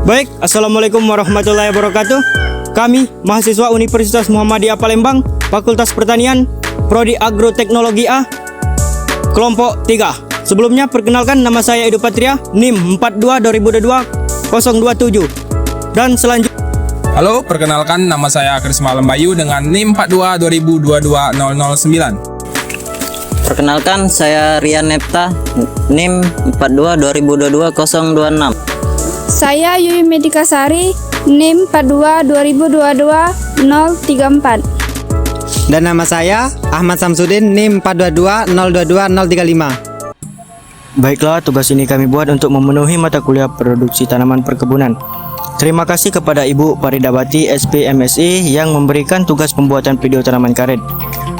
Baik, Assalamualaikum warahmatullahi wabarakatuh. Kami, mahasiswa Universitas Muhammadiyah Palembang, Fakultas Pertanian, Prodi Agroteknologi A, Kelompok 3. Sebelumnya, perkenalkan nama saya Edu Patria, NIM 42 2022 027. Dan selanjutnya, Halo, perkenalkan nama saya Krisma Lembayu dengan NIM 42 2022 009. Perkenalkan, saya Rian Nepta, NIM 42 2022 026. Saya Yui Medikasari, NIM 42 2022 034. Dan nama saya Ahmad Samsudin, NIM 422 022 035. baiklah, tugas ini kami buat untuk memenuhi mata kuliah produksi tanaman perkebunan. Terima kasih kepada Ibu Paridawati SPMSI yang memberikan tugas pembuatan video tanaman karet.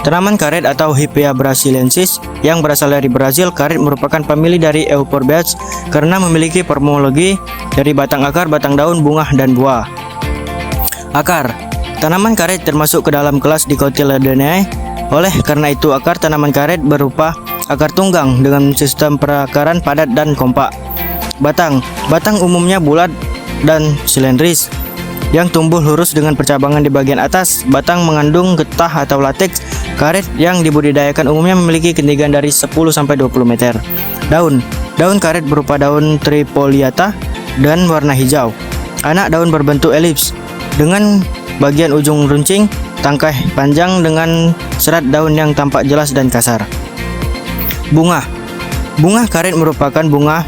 Tanaman karet atau Hipea brasiliensis yang berasal dari Brazil, karet merupakan famili dari Euphorbiaceae karena memiliki morfologi dari batang akar, batang daun, bunga, dan buah. Akar tanaman karet termasuk ke dalam kelas Dicotyledonea. Oleh karena itu, akar tanaman karet berupa akar tunggang dengan sistem perakaran padat dan kompak. Batang umumnya bulat dan silindris yang tumbuh lurus dengan percabangan di bagian atas. Batang mengandung getah atau lateks. Karet yang dibudidayakan umumnya memiliki ketinggian dari 10-20 meter. Daun karet berupa daun trifoliata dan warna hijau. Anak daun berbentuk elips dengan bagian ujung runcing, tangkai panjang dengan serat daun yang tampak jelas dan kasar. Bunga karet merupakan bunga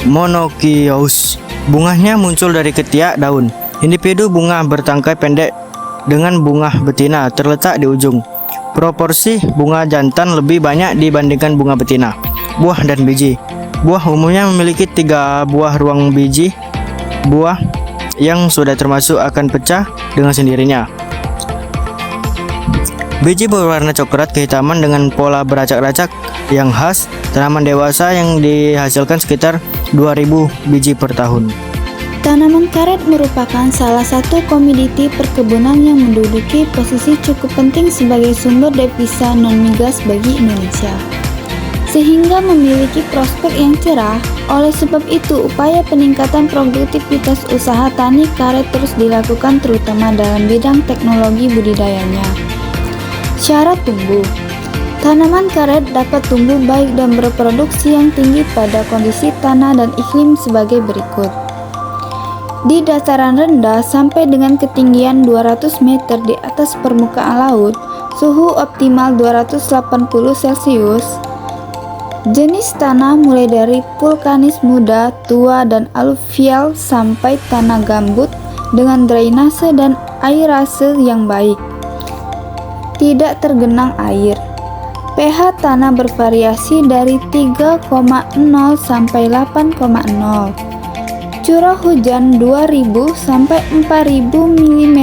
monocyaeus. Bunganya muncul dari ketiak daun. Individu bunga bertangkai pendek dengan bunga betina terletak di ujung. Proporsi bunga jantan lebih banyak dibandingkan bunga betina. Buah dan biji. Buah umumnya memiliki 3 buah ruang biji. Buah yang sudah termasuk akan pecah dengan sendirinya. Biji berwarna coklat kehitaman dengan pola beracak-racak yang khas. Tanaman dewasa yang dihasilkan sekitar 2000 biji per tahun. Tanaman karet merupakan salah satu komoditi perkebunan yang menduduki posisi cukup penting sebagai sumber devisa non-migas bagi Indonesia, sehingga memiliki prospek yang cerah. Oleh sebab itu, upaya peningkatan produktivitas usaha tani karet terus dilakukan, terutama dalam bidang teknologi budidayanya. Syarat tumbuh. Tanaman karet dapat tumbuh baik dan berproduksi yang tinggi pada kondisi tanah dan iklim sebagai berikut. Di dataran rendah sampai dengan ketinggian 200 meter di atas permukaan laut, suhu optimal 280 Celcius. Jenis tanah mulai dari vulkanis muda, tua, dan aluvial sampai tanah gambut dengan drainase dan airase yang baik. Tidak tergenang air. pH tanah bervariasi dari 3,0 sampai 8,0. Curah hujan 2000 sampai 4000 mm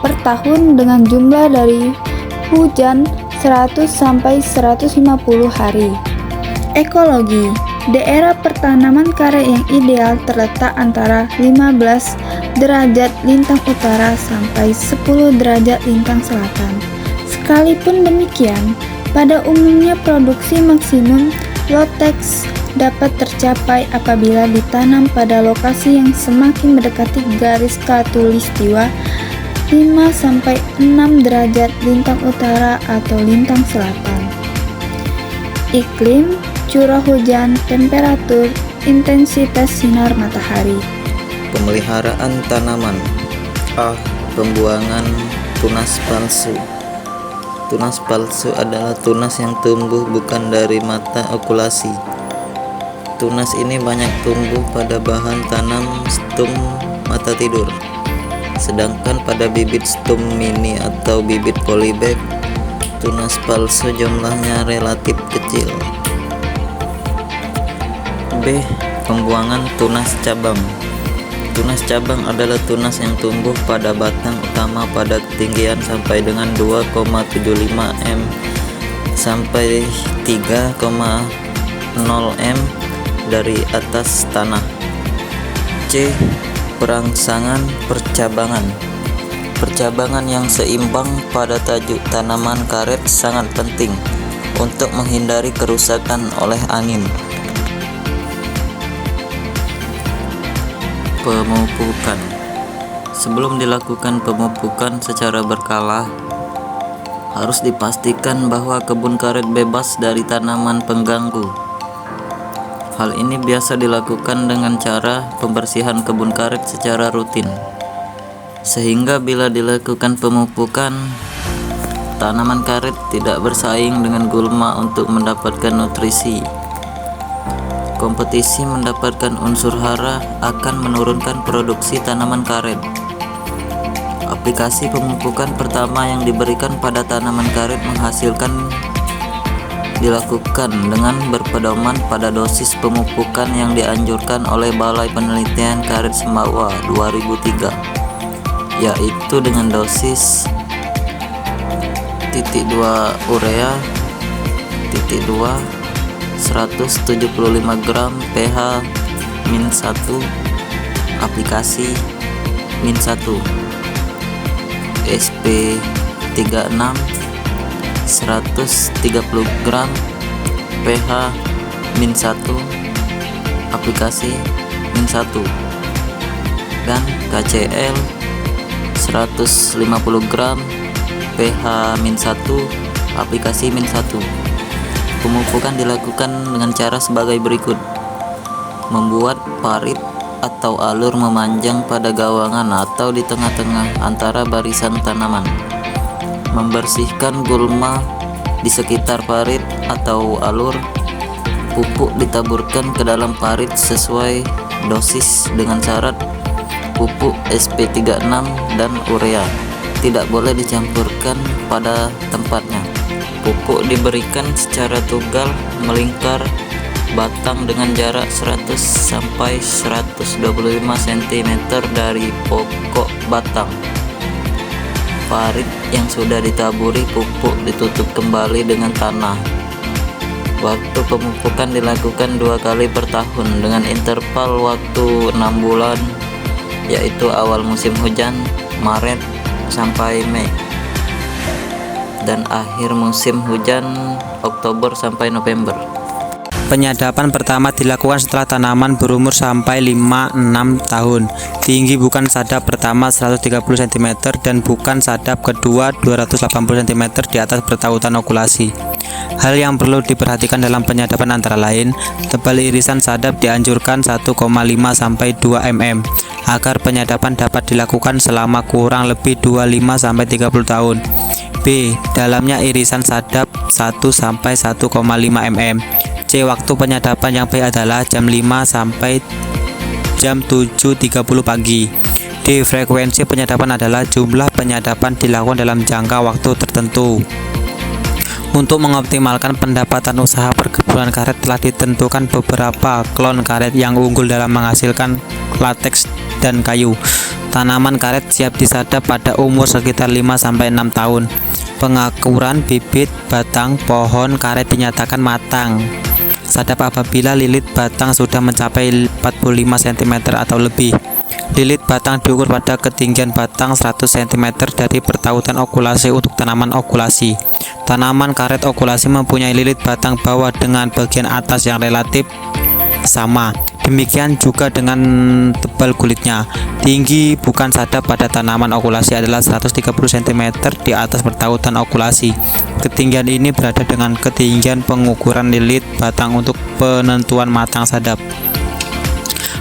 per tahun dengan jumlah dari hujan 100 sampai 150 hari. Ekologi. Daerah pertanaman karet yang ideal terletak antara 15 derajat lintang utara sampai 10 derajat lintang selatan. Sekalipun demikian, pada umumnya produksi maksimum latex dapat tercapai apabila ditanam pada lokasi yang semakin mendekati garis khatulistiwa 5-6 derajat lintang utara atau lintang selatan. Iklim, curah hujan, temperatur, intensitas sinar matahari. Pemeliharaan tanaman. A. Pembuangan tunas palsu. Tunas palsu adalah tunas yang tumbuh bukan dari mata okulasi. Tunas ini banyak tumbuh pada bahan tanam stum mata tidur. Sedangkan pada bibit stum mini atau bibit polybag, tunas palsu jumlahnya relatif kecil. B. Pembuangan tunas cabang. Tunas cabang adalah tunas yang tumbuh pada batang utama pada ketinggian sampai dengan 2,75 m sampai 3,0 m dari atas tanah. C. Perangsangan percabangan. Percabangan yang seimbang pada tajuk tanaman karet sangat penting untuk menghindari kerusakan oleh angin. Pemupukan. Sebelum dilakukan pemupukan secara berkala, harus dipastikan bahwa kebun karet bebas dari tanaman pengganggu. Hal ini biasa dilakukan dengan cara pembersihan kebun karet secara rutin, sehingga bila dilakukan pemupukan, tanaman karet tidak bersaing dengan gulma untuk mendapatkan nutrisi. Kompetisi mendapatkan unsur hara akan menurunkan produksi tanaman karet. Aplikasi pemupukan pertama yang diberikan pada tanaman karet dilakukan dengan berpedoman pada dosis pemupukan yang dianjurkan oleh Balai Penelitian Karet Sumbawa 2003, yaitu dengan dosis 0,2 urea, 0,2 175 gram pH -1, aplikasi -1, SP36 130 gram pH -1, aplikasi -1, dan KCl 150 gram pH -1, aplikasi -1. Pemupukan dilakukan dengan cara sebagai berikut: membuat parit atau alur memanjang pada gawangan atau di tengah-tengah antara barisan tanaman, membersihkan gulma di sekitar parit atau alur, pupuk ditaburkan ke dalam parit sesuai dosis dengan syarat pupuk SP36 dan urea tidak boleh dicampurkan pada tempatnya. Pupuk diberikan secara tunggal melingkar batang dengan jarak 100 sampai 125 cm dari pokok batang. Parit yang sudah ditaburi pupuk ditutup kembali dengan tanah. Waktu pemupukan dilakukan 2 kali per tahun dengan interval waktu 6 bulan, yaitu awal musim hujan Maret sampai Mei dan akhir musim hujan Oktober sampai November. Penyadapan pertama dilakukan setelah tanaman berumur sampai 5-6 tahun. Tinggi bukan sadap pertama 130 cm dan bukan sadap kedua 280 cm di atas pertautan okulasi. Hal yang perlu diperhatikan dalam penyadapan antara lain, tebal irisan sadap dianjurkan 1,5 sampai 2 mm agar penyadapan dapat dilakukan selama kurang lebih 25 sampai 30 tahun. B. Dalamnya irisan sadap 1 sampai 1,5 mm. C. Waktu penyadapan yang baik adalah jam 5 sampai jam 7.30 pagi. D. Frekuensi penyadapan adalah jumlah penyadapan dilakukan dalam jangka waktu tertentu. Untuk mengoptimalkan pendapatan usaha perkebunan karet telah ditentukan beberapa klon karet yang unggul dalam menghasilkan lateks dan kayu. Tanaman karet siap disadap pada umur sekitar 5-6 tahun. Pengakuran bibit batang pohon karet dinyatakan matang. Sadap apabila lilit batang sudah mencapai 45 cm atau lebih. Lilit batang diukur pada ketinggian batang 100 cm dari pertautan okulasi untuk tanaman okulasi. Tanaman karet okulasi mempunyai lilit batang bawah dengan bagian atas yang relatif sama. Demikian juga dengan tebal kulitnya. Tinggi bukan sadap pada tanaman okulasi adalah 130 cm di atas pertautan okulasi. Ketinggian ini berada dengan ketinggian pengukuran lilit batang untuk penentuan matang sadap.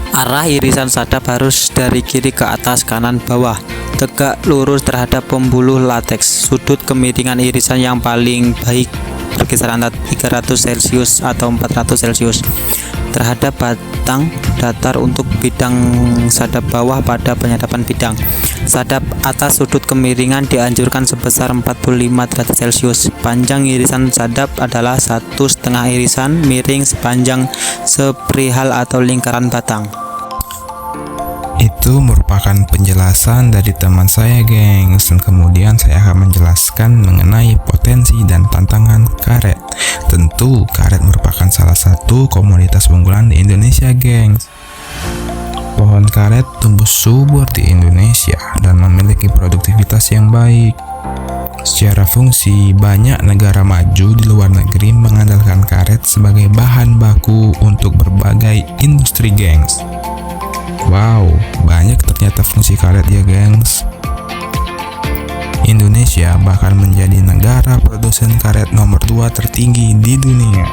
Arah irisan sadap harus dari kiri ke atas, kanan bawah, tegak lurus terhadap pembuluh lateks. Sudut kemiringan irisan yang paling baik berkisar antara 300 Celcius atau 400 Celcius terhadap batang datar untuk bidang sadap bawah pada penyadapan bidang. Sadap atas sudut kemiringan dianjurkan sebesar 45 derajat Celcius. Panjang irisan sadap adalah 1,5 irisan miring sepanjang seperihal atau lingkaran batang. Itu merupakan penjelasan dari teman saya, gengs, dan kemudian saya akan menjelaskan mengenai potensi dan tantangan karet. Tentu karet merupakan salah satu komoditas unggulan di Indonesia, gengs. Pohon karet tumbuh subur di Indonesia dan memiliki produktivitas yang baik. Secara fungsi, banyak negara maju di luar negeri mengandalkan karet sebagai bahan baku untuk berbagai industri, gengs. Wow, banyak ternyata fungsi karet ya gengs. Indonesia bahkan menjadi negara produsen karet nomor 2 tertinggi di dunia,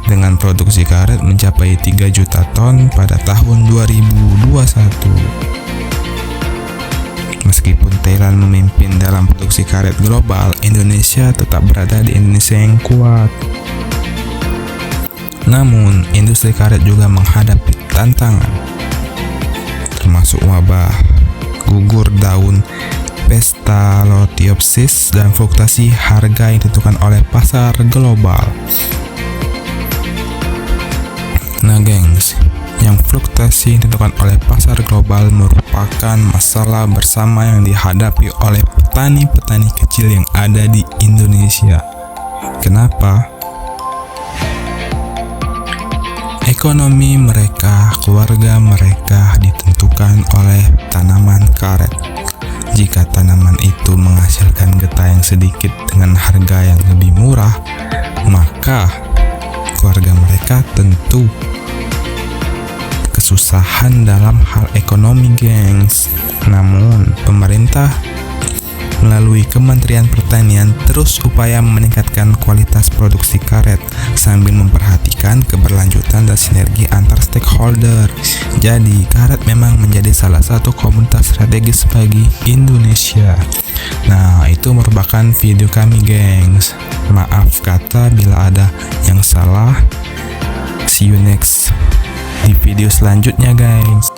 dengan produksi karet mencapai 3 juta ton pada tahun 2021. Meskipun Thailand memimpin dalam produksi karet global, Indonesia tetap berada di Indonesia yang kuat. Namun, industri karet juga menghadapi tantangan, termasuk wabah, gugur daun Pestalotiopsis, dan fluktuasi harga yang ditentukan oleh pasar global. Nah gengs, yang fluktuasi yang ditentukan oleh pasar global merupakan masalah bersama yang dihadapi oleh petani-petani kecil yang ada di Indonesia. Kenapa? Ekonomi mereka, keluarga mereka ditentukan oleh tanaman karet. Jika tanaman itu menghasilkan getah yang sedikit dengan harga yang lebih murah, maka keluarga mereka tentu kesusahan dalam hal ekonomi gengs. Namun pemerintah melalui Kementerian Pertanian terus upaya meningkatkan kualitas produksi karet sambil memperhatikan keberlanjutan dan sinergi antar stakeholder. Jadi karet memang menjadi salah satu komoditas strategis bagi Indonesia. Nah, itu merupakan video kami gengs. Maaf kata bila ada yang salah. See you next di video selanjutnya guys.